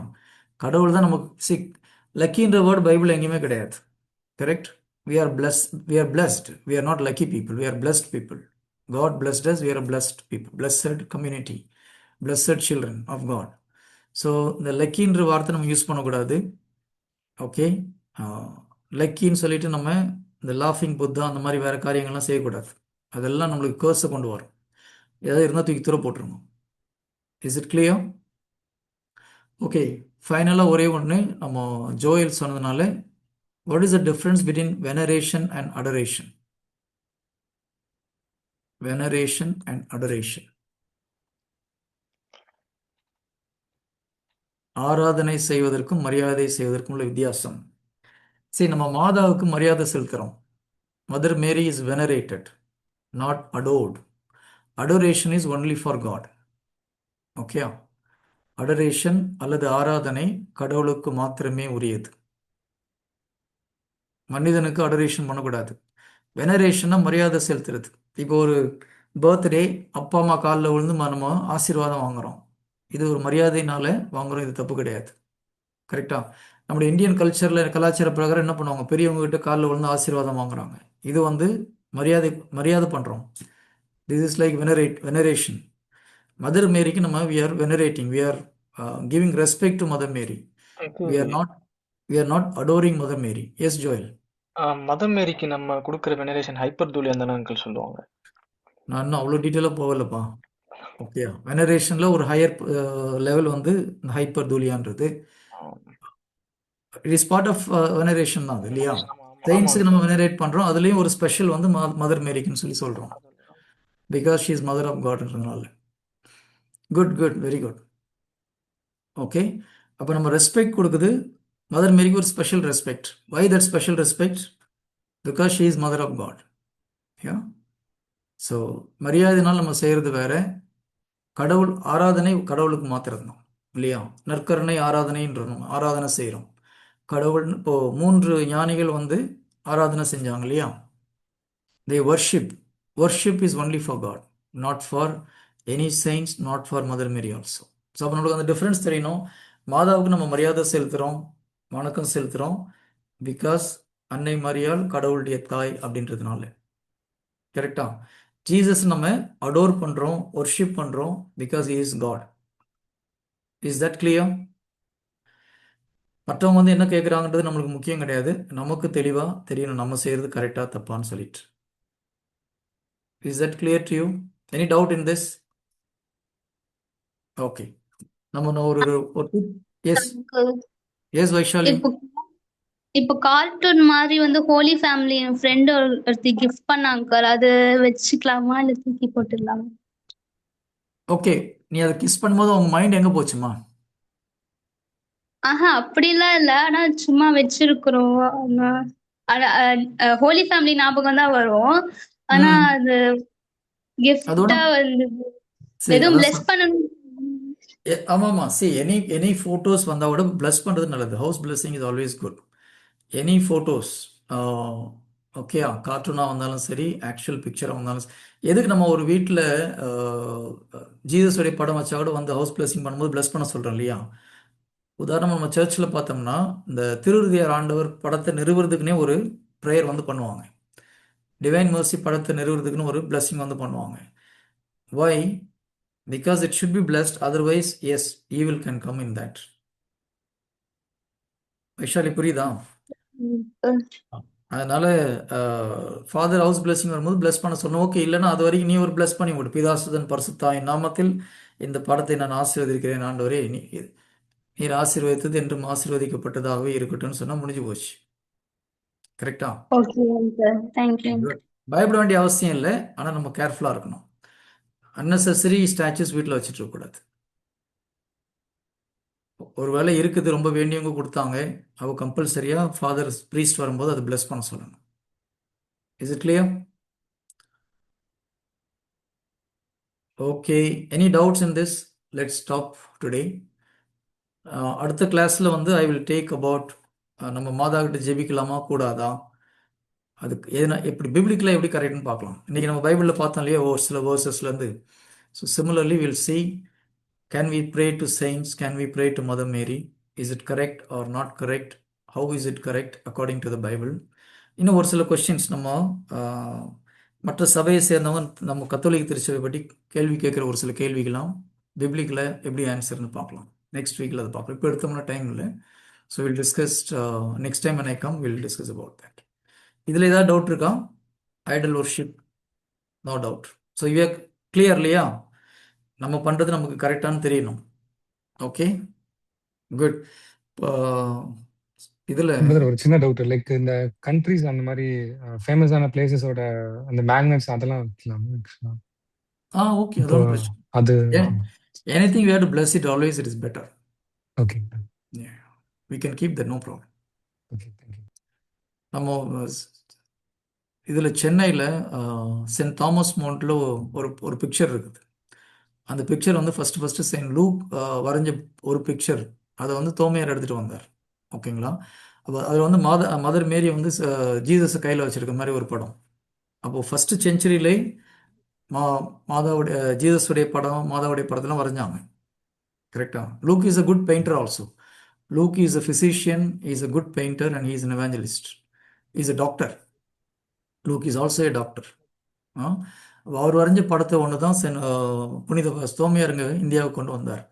கடவுள் தான் நமக்கு லக்கின்ற வேர்டு பைபிள் எங்கேயுமே கிடையாது. Correct? we are blessed. We are not lucky people. We are blessed people. God blessed us. We are a blessed people. Blessed community. Blessed children of God. So இந்த லக்கின்ற வார்த்தை நம்ம use பண்ணக்கூடாது. Okay, லக்கின்னு சொல்லிட்டு நம்ம இந்த லாஃபிங் புத்தா அந்த மாதிரி வேறு காரியங்கள்லாம் செய்யக்கூடாது. அதெல்லாம் நம்மளுக்கு கேர்ஸை கொண்டு வரும். ஏதாவது இருந்தால் தூக்கி தூர போட்டுருங்க. Is it clear? ஓகே, ஃபைனலாக ஒரே ஒன்று நம்ம ஜோயல் சொன்னதுனால, what is the difference between veneration and adoration? Veneration and adoration. ஆராதனை செய்வதற்கும் மரியாதை செய்வதற்கும் உள்ள வித்தியாசம். சரி, நம்ம மாதாவுக்கு மரியாதை செலுத்துகிறோம். Mother Mary is venerated, not adored. Adoration is only for God. Okay, adoration அல்லது ஆராதனை கடவுளுக்கு மாத்திரமே உரியது. மனிதனுக்கு அடரேஷன் பண்ணக்கூடாது. வெனரேஷன்னா மரியாதை செலுத்துறது. இப்போ ஒரு பர்த்டே, அப்பா அம்மா காலில் விழுந்து நம்ம ஆசீர்வாதம் வாங்குகிறோம். இது ஒரு மரியாதைனால வாங்குகிறோம். இது தப்பு கிடையாது. கரெக்டாக? நம்முடைய இந்தியன் கல்ச்சரில் கலாச்சார பிரகாரம் என்ன பண்ணுவாங்க? பெரியவங்க கிட்ட காலில் விழுந்து ஆசீர்வாதம் வாங்குறாங்க. இது வந்து மரியாதை பண்ணுறோம். This is like veneration. Mother மேரிக்கு நம்ம we are venerating, we are giving respect to Mother Mary. We are not adoring Mother Mary. Yes, Joel. Mother மேரிக்கு நம்ம கொடுக்குற வெனரேஷன் ஹைப்பர் தூலியான்னு தானே அங்கிள் சொல்லுவாங்க. நான் இன்னும் அவ்வளோ டீட்டெயிலாக போகலப்பா. ஓகே, வெனரேஷனில் ஒரு ஹையர் லெவல் வந்து ஹைப்பர் தூலியான்றது. It is part of veneration தான் அது இல்லையா? சயின்ஸுக்கு நம்ம வெனரேட் பண்ணுறோம். அதுலேயும் ஒரு ஸ்பெஷல் வந்து மதர் மேரிக்குன்னு சொல்லி சொல்கிறோம். Because she is Mother of காட்ன்றதுனால. Good, very good. ஓகே, அப்போ நம்ம ரெஸ்பெக்ட் கொடுக்குது மதர் மேரிக்கு ஒரு special respect. Why that special respect? Because she is Mother of God. Yeah, so மரியாதைனால் நம்ம செய்கிறது வேற, கடவுள் ஆராதனை கடவுளுக்கு மாத்திரம் இல்லையா? நற்கருணை ஆராதனைன்ற நம்ம ஆராதனை செய்கிறோம். கடவுள் இப்போ 3 ஞானிகள் வந்து ஆராதனை செஞ்சாங்க இல்லையா? they worship is only for God, not for any saints, not for Mother Mary also. So அப்போ நம்மளுக்கு அந்த டிஃப்ரென்ஸ் தெரியணும். மாதாவுக்கு நம்ம மரியாதை செலுத்துகிறோம், வணக்கம் செலுத்துகிறோம், பிகாஸ் அன்னை மரியாள் கடவுளுடைய தாய் அப்படின்றதுனால. கரெக்டா? ஜீசஸ் நம்ம அடோர் பண்ணுறோம், ஒர்ஷிப் பண்ணுறோம், because he is God. Is that clear? மற்றவங்க வந்து என்ன கேட்குறாங்கன்றது நம்மளுக்கு முக்கியம் கிடையாது. நமக்கு தெளிவாக தெரியணும் நம்ம செய்கிறது கரெக்டாக தப்பான்னு சொல்லிட்டு. Is that clear to you? Any doubt in this? Okay, நம்ம ஒரு எஸ் uncle. எஸ் வைஷாலி. இப்போ இப்போ கார்ட்டூன் மாதிரி வந்து ஹோலி ஃபேமிலி என் ஃப்ரெண்டு ஒருத்தி கிஃப்ட் பண்ணாங்க அங்கிள். அது வச்சுக்கலாமா இல்லை தூக்கி போட்டுடலாமா? ஓகே, நீ அதை கிஸ் பண்ணும்போது உங்க மைண்ட் எங்க போச்சுமா? அப்படிலாம் இல்லை, ஆனா சும்மா வச்சிருக்கிறோம். ஹோலி ஃபேமிலி ஞாபகம் தான் வரும். ஆனா ம் அது அது கிஃப்டா ஒன்றும் வந்து சரி எதுவும் அதான் பிளஸ் பண்ணணும். ஆமாம்மா, சி எனி ஃபோட்டோஸ் வந்தால் கூட ப்ளஸ் பண்ணுறது நல்லது. House blessing is always good. Any photos okay, கார்ட்டூனாக வந்தாலும் சரி, ஆக்சுவல் பிக்சராக வந்தாலும் சரி. எதுக்கு நம்ம ஒரு வீட்டில் ஜீசஸோடைய படம் வச்சா கூட வந்து ஹவுஸ் பிளஸிங் பண்ணும்போது ப்ளஸ் பண்ண சொல்கிறோம் இல்லையா? உதாரணமாக நம்ம சர்ச்சில் பார்த்தோம்னா இந்த திருவிருதியார் ஆண்டவர் படத்தை நிறுவுறதுக்குனே ஒரு ப்ரேயர் வந்து பண்ணுவாங்க. டிவைன் மர்சி படத்தை நிறுவுறதுக்குன்னு ஒரு பிளஸ்ஸிங் வந்து பண்ணுவாங்க. வை? Because it should be blessed, otherwise, yes, evil can come in that. Vaishali புரியுதா? அதனால ஃபாதர் ஹவுஸ் பிளஸிங் வரும்போது பிளஸ் பண்ண சொன்னோம். ஓகே, இல்லைன்னா அது வரைக்கும் நீ ஒரு பிளஸ் பண்ணி விடு. பிதாசுதன் பரிசுத்தாயின் நாமத்தில் இந்த படத்தை நான் ஆசீர்வதிக்கிறேன் ஆண்டவரே, நீர் ஆசீர்வதித்தது என்றும் ஆசீர்வதிக்கப்பட்டதாகவே இருக்கட்டும்னு சொன்னா முடிஞ்சு போச்சு. கரெக்டா? Okay uncle, thank you. குட். பயப்பட வேண்டிய அவசியம் இல்லை, ஆனால் நம்ம கேர்ஃபுல்லாக இருக்கணும். அன்னெசரி ஸ்டாச்சுஸ் வீட்டில் வச்சுட்டு இருக்கக்கூடாது. ஒருவேளை இருக்குது, ரொம்ப வேண்டியவங்க கொடுத்தாங்க, அவ கம்பல்சரியா ஃபாதர் ப்ரீஸ்ட் வரும்போது அதை பிளஸ் பண்ண சொல்லணும். Is it clear? Okay, any doubts in this? Let's stop today. அடுத்த கிளாஸில் வந்து ஐ வில் டேக் அபவுட் நம்ம மாதா கிட்ட ஜெபிக்கலாமா கூடாதா, அதுக்கு எதுனா எப்படி பிப்ளிக்கலாக எப்படி கரெக்ட்னு பார்க்கலாம். இன்றைக்கி நம்ம பைபிளில் பார்த்தோம் இல்லையா, ஒரு சில வேர்சஸ்லேருந்து. So similarly will see, can we pray to saints, can we pray to Mother Mary, is it correct or not correct, how is it correct according to the Bible. இன்னும் ஒரு சில கொஸ்டின்ஸ் நம்ம மற்ற சபையை சேர்ந்தவங்க நம்ம கத்தோலிக்க திருச்சபை பற்றி கேள்வி கேட்குற ஒரு சில கேள்விகளாம் பிப்ளிக்கில் எப்படி ஆன்சர்னு பார்க்கலாம். நெக்ஸ்ட் வீக்கில் அதை பார்க்கலாம். இப்போ எடுத்தோம்னா டைம் இல்லை. So will discuss next time when I come will discuss about that. இதில் ஏதாவது டவுட் இருக்கா? Idol worship, no doubt. So இவே கிளியர் இல்லையா? நம்ம பண்ணுறது நமக்கு கரெக்டானு தெரியணும். Okay, good. இதில் பிரதர் ஒரு சின்ன டவுட், லைக் இந்த கண்ட்ரிஸ் அந்த மாதிரி ஃபேமஸான பிளேசஸோட அந்த மேக்னெட்ஸ் அதெல்லாம் வைக்கலாமா? ஓகே, இப்போ அதோட பிரச்சனை. அது Anything we have to bless it, always it is better. Okay Yeah, we can keep that, no problem. Okay, thank you. நம்ம இதில் சென்னையில் சென்ட் தாமஸ் மவுண்ட்டில் ஒரு பிக்சர் இருக்குது. அந்த பிக்சர் வந்து ஃபஸ்ட்டு செயின்ட் லூக் வரைஞ்ச ஒரு பிக்சர். அதை வந்து தோமையார் எடுத்துகிட்டு வந்தார். ஓகேங்களா? அப்போ அதில் வந்து மதர் மேரி வந்து ஜீசஸை கையில் வச்சுருக்க மாதிரி ஒரு படம். அப்போது ஃபஸ்ட்டு செஞ்சுரியிலே மாதாவுடைய ஜீசஸுடைய படம், மாதாவுடைய படத்தெல்லாம் வரைஞ்சாங்க. கரெக்டாக? Luke is a good painter also. Luke is a physician, he is a good painter, and he is an evangelist. He is a doctor. Luke is also a doctor. அவர் வரைஞ்ச படத்தை ஒன்று தான் புனித ஸ்தோமியாருங்க இந்தியாவுக்கு கொண்டு வந்தார்.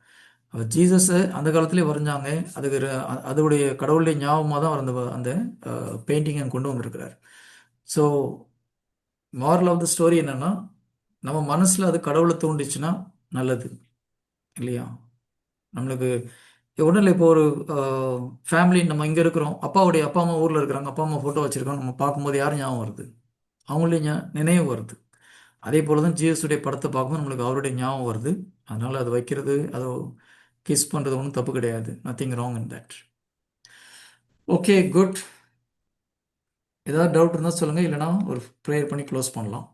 ஜீசஸை அந்த காலத்திலே வரைஞ்சாங்க. அதுக்கு அதோடைய கடவுளுடைய ஞாபகமாக தான் அந்த பெயிண்டிங்கை கொண்டு வந்திருக்கிறார். So moral of the story என்னென்னா, நம்ம மனசில் அது கடவுளை தூண்டிச்சுன்னா நல்லது இல்லையா? நம்மளுக்கு ஒன்றும் இல்லை. இப்போ ஒரு ஃபேமிலி நம்ம இங்கே இருக்கிறோம், அப்பாவுடைய அப்பா அம்மா ஊரில் இருக்கிறாங்க, அப்பா அம்மா ஃபோட்டோ வச்சுருக்கோம், நம்ம பார்க்கும்போது யார் ஞாபகம் வருது? அவங்களுடைய நினைவு வருது. அதே போல் தான் ஜீசஸுடைய படத்தை பார்க்கும்போது நம்மளுக்கு அவருடைய ஞாபகம் வருது. அதனால் அது வைக்கிறது, அதை கிஸ் பண்ணுறது ஒன்றும் தப்பு கிடையாது. Nothing wrong in that. Okay, good. ஏதாவது டவுட் இருந்தால் சொல்லுங்கள், இல்லைனா ஒரு ப்ரேயர் பண்ணி க்ளோஸ் பண்ணலாம்.